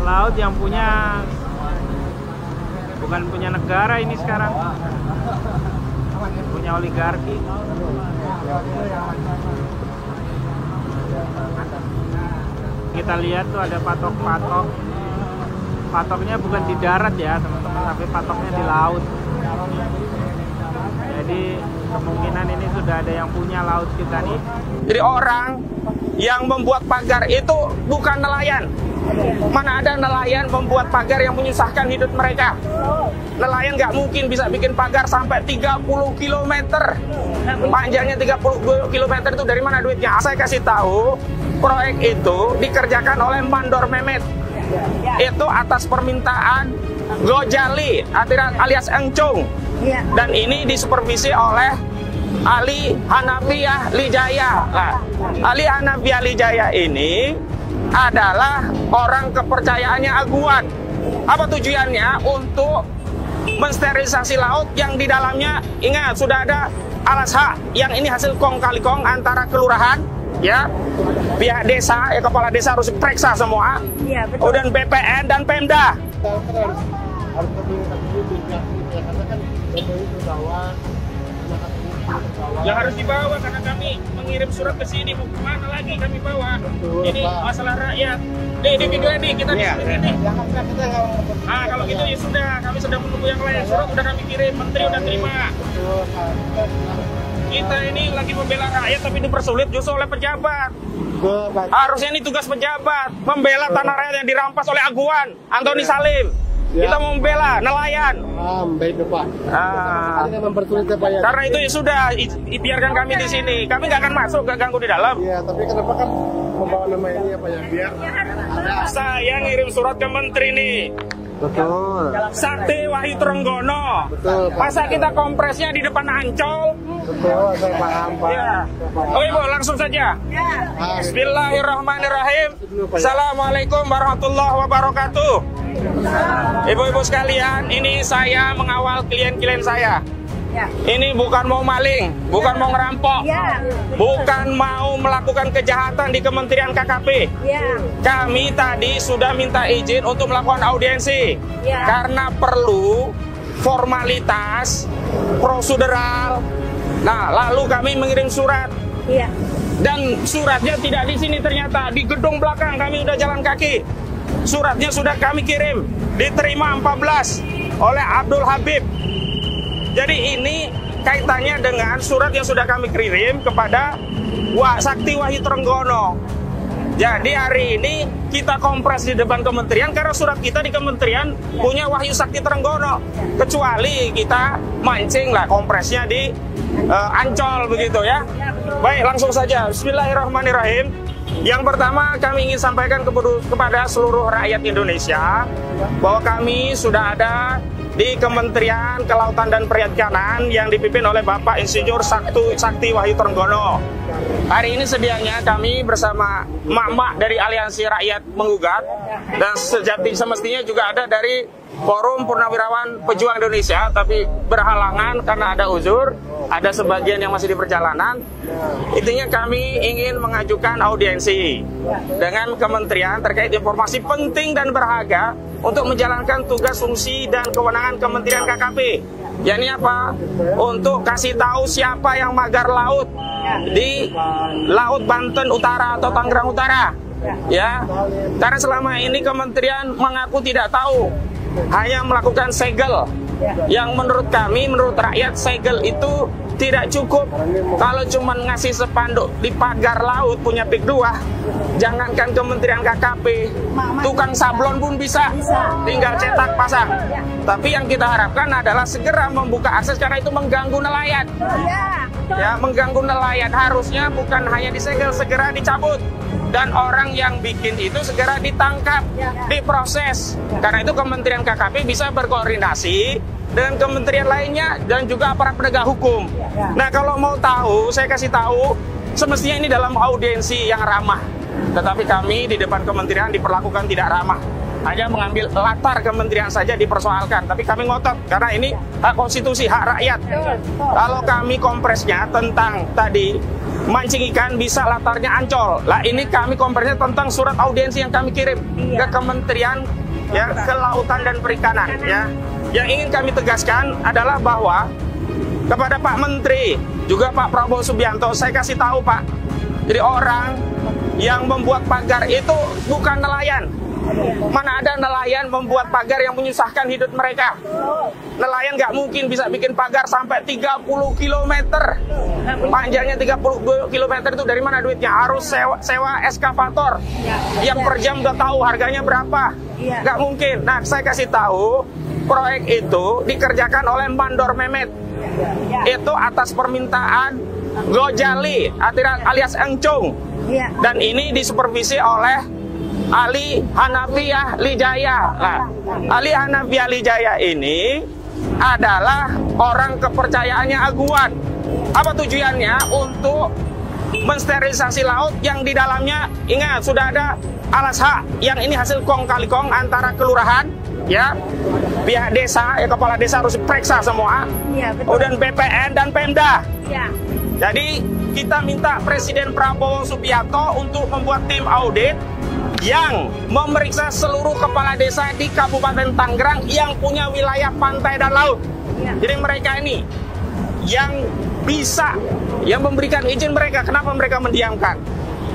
laut yang punya bukan punya negara ini sekarang, punya oligarki. Kita lihat tuh ada patok-patok, patoknya bukan di darat ya teman-teman, tapi patoknya di laut. Jadi kemungkinan ini sudah ada yang punya laut kita nih. Jadi orang yang membuat pagar itu bukan nelayan. Mana ada nelayan membuat pagar yang menyusahkan hidup mereka. Nelayan nggak mungkin bisa bikin pagar sampai 30 km. Panjangnya 30 km itu dari mana duitnya? Saya kasih tahu, proyek itu dikerjakan oleh Mandor Mehmet. Itu atas permintaan Gojali alias Engcung. Dan ini disupervisi oleh Ali Hanafiah Lijaya. Nah, Ali Hanafiah Lijaya ini adalah orang kepercayaannya Aguan. Apa tujuannya? Untuk mensterilisasi laut yang di dalamnya, ingat, sudah ada alas hak yang ini hasil kong kali kong antara kelurahan, ya, pihak desa, ya, kepala desa harus periksa semua, ya, betul. Dan BPN dan Pemda. Ya harus dibawa karena kami mengirim surat ke sini, mau kemana lagi kami bawa? Ini masalah rakyat. Di video ini kita di sini nih. Ah, kalau gitu ya sudah, kami sedang menunggu yang lain. Surat udah kami kirim, menteri udah terima. Kita ini lagi membela rakyat tapi dipersulit justru oleh pejabat. Harusnya ini tugas pejabat, membela tanah rakyat yang dirampas oleh Aguan, Antoni Salim. Kita mau membela nelayan. Karena itu ya sudah, biarkan kami di sini. Kami nggak akan masuk, nggak ganggu di dalam. Iya, tapi kenapa kan membawa nama ini apa ya? Biar ada. Saya ngirim surat ke menteri nih. Betul. Sakti Wahyu Trenggono. Betul. Masa kita kompresnya di depan Ancol? Betul, saya paham, Pak. Ya. Oh ibu, langsung saja. Bismillahirrahmanirrahim. Assalamualaikum warahmatullahi wabarakatuh. Ibu-ibu sekalian, ini saya mengawal klien-klien saya. Ini bukan mau maling, bukan mau ngerampok, bukan mau melakukan kejahatan di Kementerian KKP. Kami tadi sudah minta izin untuk melakukan audiensi karena perlu formalitas prosedural. Nah, lalu kami mengirim surat. Dan suratnya tidak di sini ternyata, di gedung belakang. Kami udah jalan kaki. Suratnya sudah kami kirim, diterima 14 oleh Abdul Habib. Jadi ini kaitannya dengan surat yang sudah kami kirim kepada Sakti Wahyu Trenggono. Jadi hari ini kita kompres di depan kementerian karena surat kita di kementerian punya Wahyu Sakti Trenggono. Kecuali kita mancing lah kompresnya di Ancol begitu ya. Baik, langsung saja. Bismillahirrahmanirrahim. Yang pertama kami ingin sampaikan kepada seluruh rakyat Indonesia bahwa kami sudah ada di Kementerian Kelautan dan Perikanan yang dipimpin oleh Bapak Insinyur Sakti Wahyu Trenggono. Hari ini sedianya kami bersama mak-mak dari Aliansi Rakyat Menggugat dan semestinya juga ada dari Forum Purnawirawan Pejuang Indonesia, tapi berhalangan karena ada uzur, ada sebagian yang masih di perjalanan. Intinya kami ingin mengajukan audiensi dengan kementerian terkait informasi penting dan berharga untuk menjalankan tugas, fungsi, dan kewenangan Kementerian KKP. Yakni apa? Untuk kasih tahu siapa yang magar laut di Laut Banten Utara atau Tangerang Utara. Ya, karena selama ini kementerian mengaku tidak tahu, hanya melakukan segel. Yang menurut kami, menurut rakyat, segel itu tidak cukup. Kalau cuma ngasih spanduk di pagar laut punya PIK 2, jangankan Kementerian KKP, tukang sablon pun bisa, tinggal cetak pasang. Tapi yang kita harapkan adalah segera membuka akses karena itu mengganggu nelayan. Ya, mengganggu nelayan. Harusnya bukan hanya disegel, segera dicabut. Dan orang yang bikin itu segera ditangkap, diproses. Karena itu Kementerian KKP bisa berkoordinasi dengan kementerian lainnya dan juga aparat penegak hukum. Nah, kalau mau tahu, saya kasih tahu, semestinya ini dalam audiensi yang ramah. Tetapi kami di depan kementerian diperlakukan tidak ramah. Hanya mengambil latar kementerian saja dipersoalkan. Tapi kami ngotot, karena ini hak konstitusi, hak rakyat. Kalau kami kompresnya tentang tadi mancing ikan bisa latarnya Ancol. Lah ini kami konferensi tentang surat audiensi yang kami kirim ke Kementerian ya Kelautan dan Perikanan ya. Yang ingin kami tegaskan adalah bahwa kepada Pak Menteri juga Pak Prabowo Subianto, saya kasih tahu Pak, jadi orang yang membuat pagar itu bukan nelayan. Mana ada nelayan membuat pagar yang menyusahkan hidup mereka. Nelayan nggak mungkin bisa bikin pagar sampai 30 km. Panjangnya 30 km itu dari mana duitnya? Harus sewa eskavator yang per jam udah tahu harganya berapa. Nggak mungkin. Nah, saya kasih tahu, proyek itu dikerjakan oleh Mandor Mehmet. Itu atas permintaan Gojali alias Engcung. Dan ini disupervisi oleh Ali Hanafiah Lijaya. Nah, Ali Hanafiah Lijaya ini adalah orang kepercayaannya Aguan. Apa tujuannya? Untuk mensterilisasi laut yang di dalamnya, ingat, sudah ada alas hak yang ini hasil kong kali kong antara kelurahan, ya, pihak desa, ya kepala desa harus diperiksa semua, kemudian BPN dan Pemda. Jadi kita minta Presiden Prabowo Subianto untuk membuat tim audit yang memeriksa seluruh kepala desa di Kabupaten Tangerang yang punya wilayah pantai dan laut. Jadi mereka ini yang bisa, yang memberikan izin mereka, kenapa mereka mendiamkan?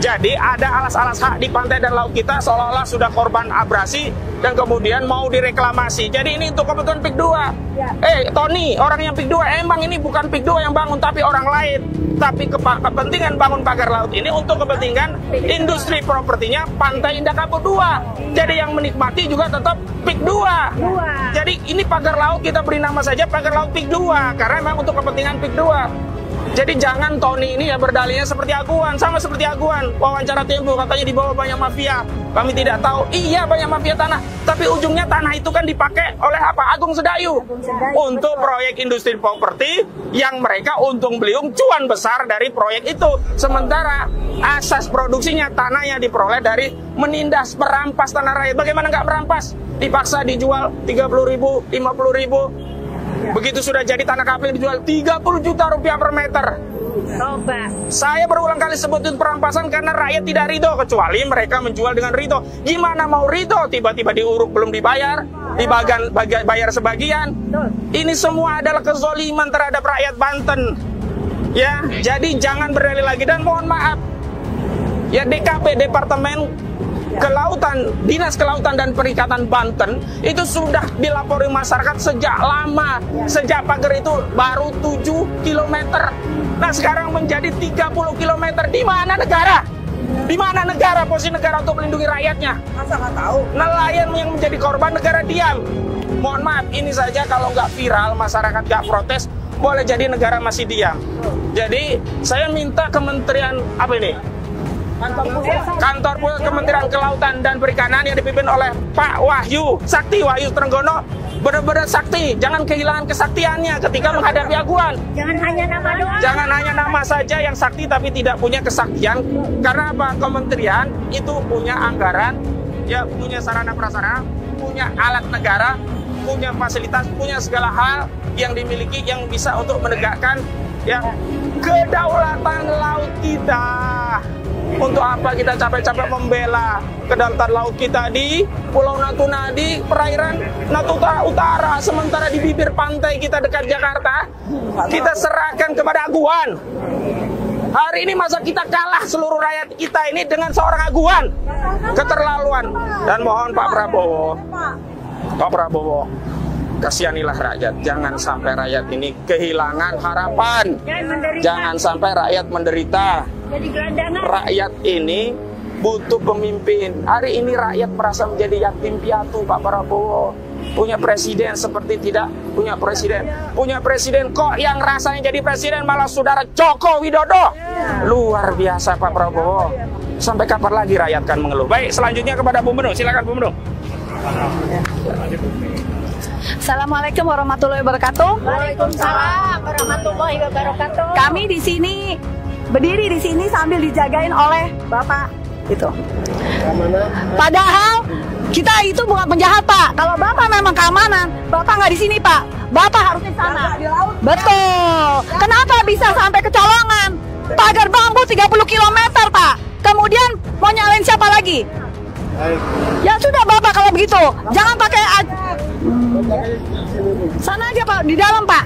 Jadi ada alas-alas hak di pantai dan laut kita seolah-olah sudah korban abrasi dan kemudian mau direklamasi. Jadi ini untuk kebutuhan PIK 2. Tony, orang yang PIK 2, emang ini bukan PIK 2 yang bangun tapi orang lain. Tapi kepentingan bangun pagar laut ini untuk kepentingan industri propertinya Pantai Indah Kapuk 2. Jadi yang menikmati juga tetap PIK 2. Jadi ini pagar laut kita beri nama saja pagar laut PIK 2 karena memang untuk kepentingan PIK 2. Jadi jangan Tony ini ya berdalihnya seperti Aguan, sama seperti Aguan. Wawancara Tempo katanya di bawah banyak mafia. Kami tidak tahu. Iya banyak mafia tanah, tapi ujungnya tanah itu kan dipakai oleh apa? Agung Sedayu untuk proyek industri properti yang mereka untung beliung cuan besar dari proyek itu. Sementara asas produksinya tanahnya diperoleh dari menindas, merampas tanah rakyat. Bagaimana nggak merampas? Dipaksa dijual 30.000, 50.000. Begitu sudah jadi tanah kapling dijual 30 juta rupiah per meter. Coba. Saya berulang kali sebutin perampasan karena rakyat tidak ridho, kecuali mereka menjual dengan ridho. Gimana mau ridho? Tiba-tiba diuruk belum dibayar, bayar sebagian. Ini semua adalah kezoliman terhadap rakyat Banten. Ya, jadi jangan berdalih lagi dan mohon maaf. Ya DKP Departemen Kelautan, Dinas Kelautan dan Perikanan Banten itu sudah dilapori masyarakat sejak lama. Sejak pagar itu baru 7 km. Nah sekarang menjadi 30 km. Di mana negara? Di mana negara? Posisi negara untuk melindungi rakyatnya? Masa nggak tahu? Nelayan yang menjadi korban, negara diam. Mohon maaf, ini saja kalau nggak viral, masyarakat nggak protes, boleh jadi negara masih diam. Jadi saya minta Kementerian apa ini? Kantor Pusat Kementerian Kelautan dan Perikanan yang dipimpin oleh Pak Wahyu Trenggono benar-benar sakti, jangan kehilangan kesaktiannya ketika menghadapi Aguan. Jangan hanya nama doang. Jangan hanya nama saja yang sakti tapi tidak punya kesaktian. Karena apa? Kementerian itu punya anggaran, ya punya sarana prasarana, punya alat negara, punya fasilitas, punya segala hal yang dimiliki yang bisa untuk menegakkan ya kedaulatan laut kita. Untuk apa kita capek-capek membela kedaulatan laut kita di Pulau Natuna, di perairan Natuna Utara, sementara di bibir pantai kita dekat Jakarta kita serahkan kepada Aguan. Hari ini masa kita kalah seluruh rakyat kita ini dengan seorang Aguan? Keterlaluan. Dan mohon Pak Prabowo, kasihanilah rakyat. Jangan sampai rakyat ini kehilangan harapan. Jangan sampai rakyat menderita. Rakyat ini butuh pemimpin. Hari ini rakyat merasa menjadi yatim piatu. Pak Prabowo punya presiden seperti tidak punya presiden. Punya presiden kok yang rasanya jadi presiden malah saudara Joko Widodo. Luar biasa Pak Prabowo. Sampai kapan lagi rakyat kan mengeluh? Baik, selanjutnya kepada Bu Menu. Silakan Bu Menu. Assalamualaikum warahmatullahi wabarakatuh. Waalaikumsalam warahmatullahi wabarakatuh. Kami di sini berdiri di sini sambil dijagain oleh Bapak itu. Padahal kita itu bukan penjahat Pak. Kalau Bapak memang keamanan, Bapak nggak di sini Pak. Bapak harusnya di sana. Betul. Kenapa bisa sampai kecolongan? pagar bambu 30 km, Pak. Kemudian mau nyalain siapa lagi? Ya sudah Bapak kalau begitu, jangan pakai sana aja Pak, di dalam Pak.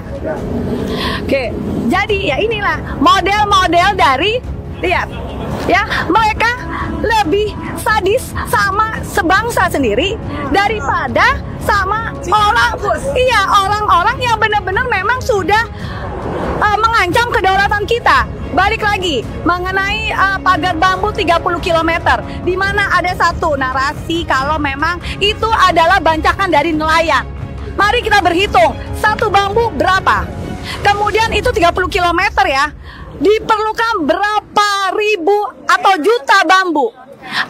Oke, jadi ya inilah model-model dari, lihat ya, mereka lebih sadis sama sebangsa sendiri daripada sama orang-orang yang benar-benar memang sudah mengancam kedaulatan kita. Balik lagi mengenai pagar bambu 30 km, di mana ada satu narasi kalau memang itu adalah bancakan dari nelayan. Mari kita berhitung, satu bambu berapa? Kemudian itu 30 km ya, diperlukan berapa ribu atau juta bambu?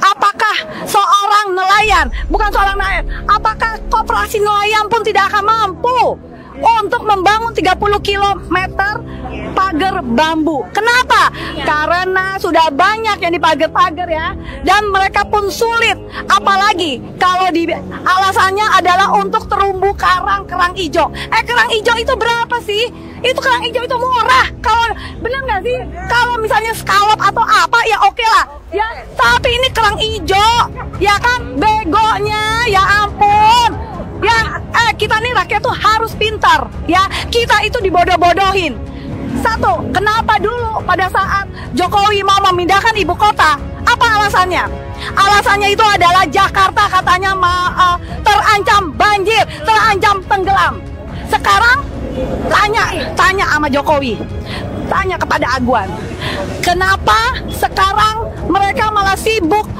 Apakah seorang nelayan, bukan seorang nelayan, apakah koperasi nelayan pun tidak akan mampu untuk membangun 30 km pagar bambu? Kenapa? Karena sudah banyak yang dipagar-pagar ya, dan mereka pun sulit. Apalagi kalau alasannya adalah untuk terumbu kerang hijau. Kerang hijau itu berapa sih? Itu kerang hijau itu murah. Kalau benar nggak sih? Kalau misalnya scallop atau apa ya oke lah. Ya, tapi ini kerang hijau, ya kan? Begonya, ya ampun. Ya, kita nih rakyat tuh harus pintar. Ya, kita itu dibodoh-bodohin. Satu, kenapa dulu pada saat Jokowi mau memindahkan ibu kota? Apa alasannya? Alasannya itu adalah Jakarta katanya terancam banjir, terancam tenggelam. Sekarang tanya sama Jokowi, tanya kepada Aguan, kenapa sekarang mereka malah sibuk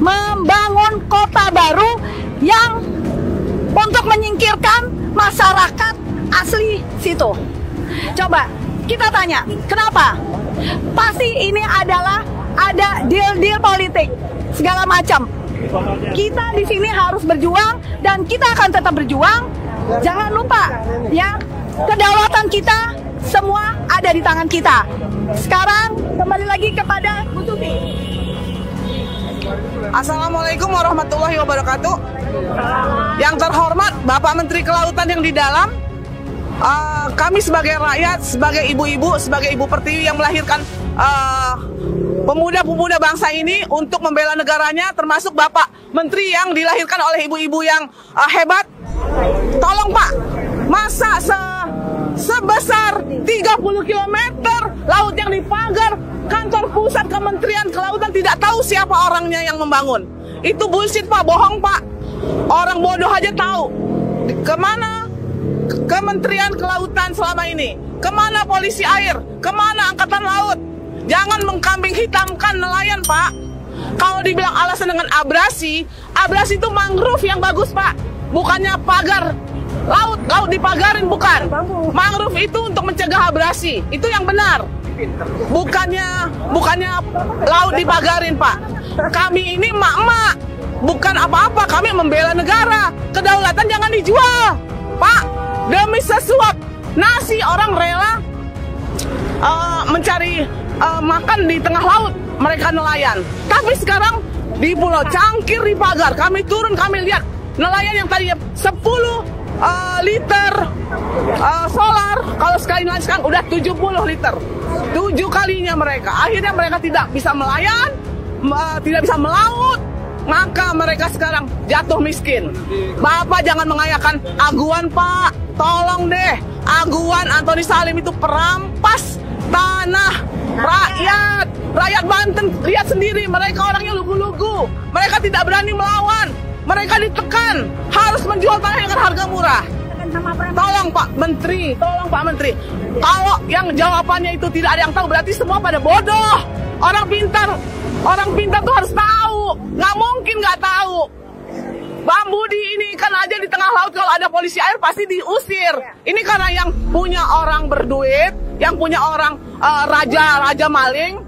membangun kota baru yang untuk menyingkirkan masyarakat asli situ? Coba kita tanya, kenapa? Pasti ini adalah ada deal-deal politik segala macam. Kita di sini harus berjuang dan kita akan tetap berjuang. Jangan lupa ya, kedaulatan kita semua ada di tangan kita. Sekarang kembali lagi kepada Bu Tuti. Assalamualaikum warahmatullahi wabarakatuh. Yang terhormat Bapak Menteri Kelautan yang di dalam, kami sebagai rakyat, sebagai ibu-ibu, sebagai ibu pertiwi yang melahirkan pemuda-pemuda bangsa ini untuk membela negaranya, termasuk Bapak Menteri yang dilahirkan oleh ibu-ibu yang hebat. Tolong Pak, masa sebesar 30 km laut yang dipagar, kantor pusat Kementerian Kelautan tidak tahu siapa orangnya yang membangun? Itu bullshit Pak, bohong Pak. Orang bodoh aja tahu. Kemana Kementerian Kelautan selama ini? Kemana polisi air? Kemana angkatan laut? Jangan mengkambing hitamkan nelayan Pak. Kalau dibilang alasan dengan abrasi itu mangrove yang bagus Pak, bukannya pagar laut dipagarin, bukan. Mangrove itu untuk mencegah abrasi, itu yang benar. Bukannya laut dipagarin Pak. Kami ini mak-mak, bukan apa-apa, kami membela negara. Kedaulatan jangan dijual Pak. Demi sesuap nasi orang rela mencari makan di tengah laut, mereka nelayan. Tapi sekarang di Pulau Cangkir dipagar, kami turun, kami lihat nelayan yang tadinya 10 liter solar, kalau sekali nelayan sekarang udah 70 liter. 7 kalinya mereka. Akhirnya mereka tidak bisa melayan, tidak bisa melaut, maka mereka sekarang jatuh miskin. Bapak jangan mengayakan Aguan Pak, tolong deh. Aguan Antoni Salim itu perampas tanah rakyat. Rakyat Banten lihat sendiri, mereka orangnya lugu-lugu. Mereka tidak berani melawan. Mereka ditekan, harus menjual tanah dengan harga murah. Tolong Pak Menteri, tolong Pak Menteri. Kalau yang jawabannya itu tidak ada yang tahu, berarti semua pada bodoh. Orang pintar tuh harus tahu. Nggak mungkin nggak tahu. Bambu di ini kan aja di tengah laut, kalau ada polisi air pasti diusir. Ini karena yang punya orang berduit, yang punya orang raja maling,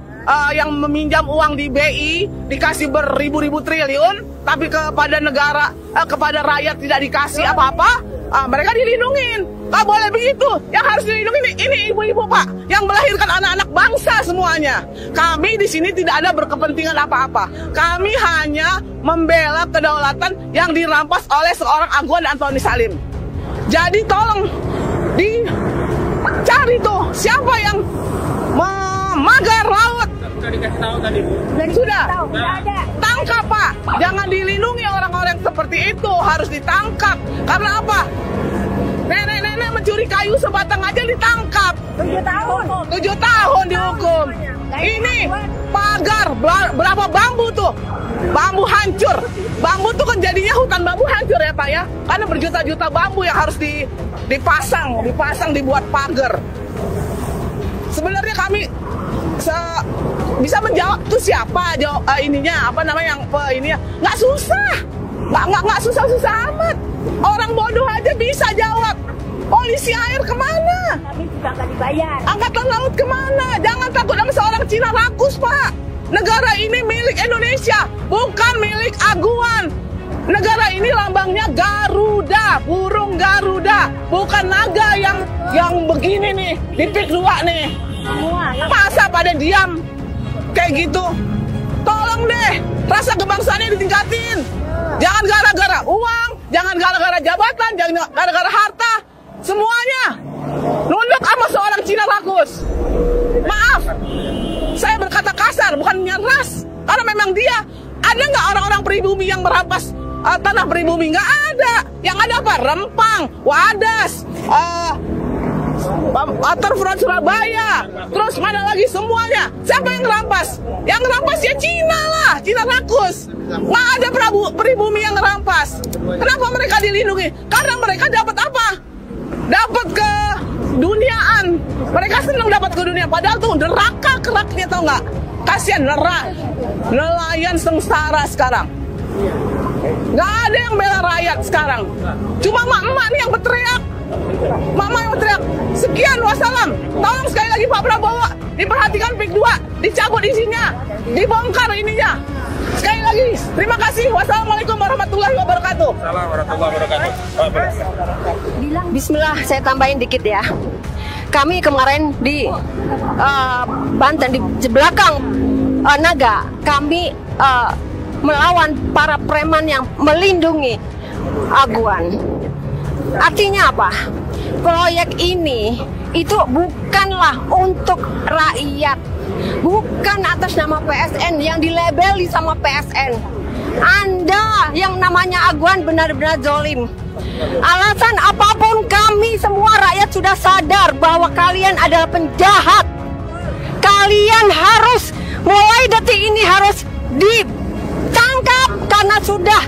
yang meminjam uang di BI, dikasih beribu-ribu triliun, tapi kepada negara, kepada rakyat tidak dikasih apa-apa. Mereka dilindungin. Tak boleh begitu. Yang harus dilindungi ini ibu-ibu Pak, yang melahirkan anak-anak bangsa semuanya. Kami di sini tidak ada berkepentingan apa-apa. Kami hanya membela kedaulatan yang dirampas oleh seorang Aguan Antoni Salim. Jadi tolong dicari tuh siapa yang Magar laut. Sudah dikasih tahu tadi, Bu. Sudah. Ada. Tangkap, Pak. Jangan dilindungi orang-orang seperti itu. Harus ditangkap. Karena apa? Nenek-nenek mencuri kayu sebatang aja ditangkap. 7 tahun. 7 tahun dihukum. Ini pagar, berapa bambu tuh? Bambu hancur. Bambu tuh kan jadinya hutan bambu hancur ya Pak ya. Karena berjuta-juta bambu yang harus dipasang dibuat pagar. Sebenarnya kami bisa menjawab tuh siapa ininya, apa namanya yang ininya. Nggak susah. Nggak susah-susah amat. Orang bodoh aja bisa jawab. Polisi air kemana? Kami juga nggak dibayar. Angkatan laut kemana? Jangan takut sama seorang Cina rakus, Pak. Negara ini milik Indonesia, bukan milik Aguan. Negara ini lambangnya Garuda, burung Garuda, bukan naga yang begini nih, di pik 2 nih. Semua. Masa pada diam kayak gitu? Tolong deh, rasa kebangsaannya ditingkatin. Jangan gara-gara uang, jangan gara-gara jabatan, jangan gara-gara harta. Semuanya nunduk sama seorang Cina rakus. Maaf, saya berkata kasar, bukan nyeras. Karena memang dia. Ada nggak orang-orang pribumi yang merampas tanah pribumi? Nggak ada. Yang ada apa? Rempang, Wadas, Waterfront Surabaya. Terus mana lagi semuanya? Siapa yang ngerampas? Yang ngerampas ya Cina lah, Cina rakus. Nggak ada pribumi yang ngerampas. Kenapa mereka dilindungi? Karena mereka dapat apa? Dapat ke duniaan. Mereka senang dapat ke dunia. Padahal tuh neraka keraknya, tau nggak? Kasian nelayan sengsara sekarang. Nggak ada yang bela rakyat sekarang. Cuma emak-emak nih yang berteriak. Mama yang berteriak. Sekian, wassalam. Tolong sekali lagi Pak Prabowo diperhatikan pik 2, dicabut isinya, dibongkar ininya. Sekali lagi, terima kasih. Wassalamualaikum warahmatullahi wabarakatuh. Assalamualaikum warahmatullahi wabarakatuh. Bismillah, saya tambahin dikit ya. Kami kemarin di Banten, di belakang Naga, kami melawan para preman yang melindungi Aguan. Artinya apa? Proyek ini itu bukanlah untuk rakyat, bukan atas nama PSN yang dilabeli sama PSN. Anda yang namanya Aguan benar-benar zolim. Alasan apapun, kami semua rakyat sudah sadar bahwa kalian adalah penjahat. Kalian harus mulai detik ini harus ditangkap karena sudah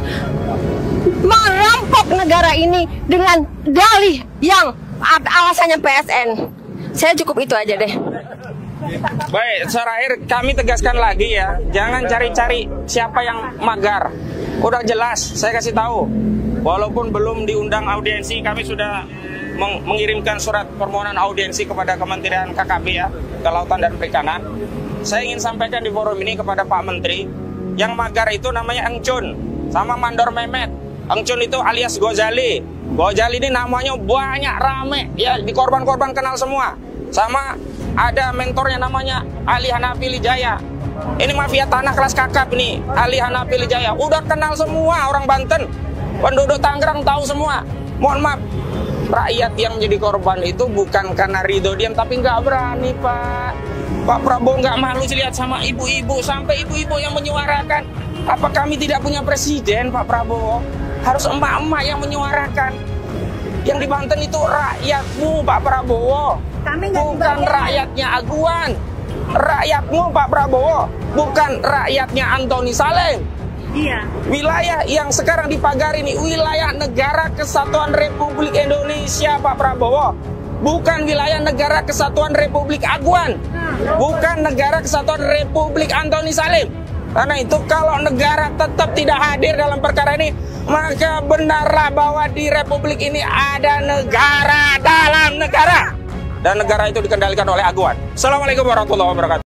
merampok negara ini dengan dalih yang alasannya PSN. Saya cukup itu aja deh. Baik, terakhir kami tegaskan lagi ya, jangan cari-cari siapa yang magar. Udah jelas, saya kasih tahu. Walaupun belum diundang audiensi, kami sudah mengirimkan surat permohonan audiensi kepada Kementerian KKP ya, Kelautan dan Perikanan. Saya ingin sampaikan di forum ini kepada Pak Menteri, yang magar itu namanya Engcun sama Mandor Mehmet. Engcun itu alias Gozali. Gozali ini namanya banyak, rame ya, di korban-korban kenal semua. Sama ada mentornya namanya Ali Hanafi Lijaya. Ini mafia tanah kelas kakap nih, Ali Hanafi Lijaya. Udah kenal semua orang Banten. Penduduk Tangerang tahu semua. Mohon maaf, rakyat yang menjadi korban itu bukan karena ridho diam, tapi nggak berani Pak. Pak Prabowo nggak malu lihat sama ibu-ibu, sampai ibu-ibu yang menyuarakan. Apa kami tidak punya presiden Pak Prabowo? Harus emak-emak yang menyuarakan. Yang di Banten itu rakyatmu Pak Prabowo, bukan rakyatnya Aguan. Rakyatmu Pak Prabowo, bukan rakyatnya Antoni Saleh. Iya. Wilayah yang sekarang dipagari ini wilayah Negara Kesatuan Republik Indonesia Pak Prabowo, bukan wilayah Negara Kesatuan Republik Aguan, bukan Negara Kesatuan Republik Antoni Salim. Karena itu kalau negara tetap tidak hadir dalam perkara ini, maka benarlah bahwa di Republik ini ada negara dalam negara, dan negara itu dikendalikan oleh Aguan. Assalamualaikum warahmatullahi wabarakatuh.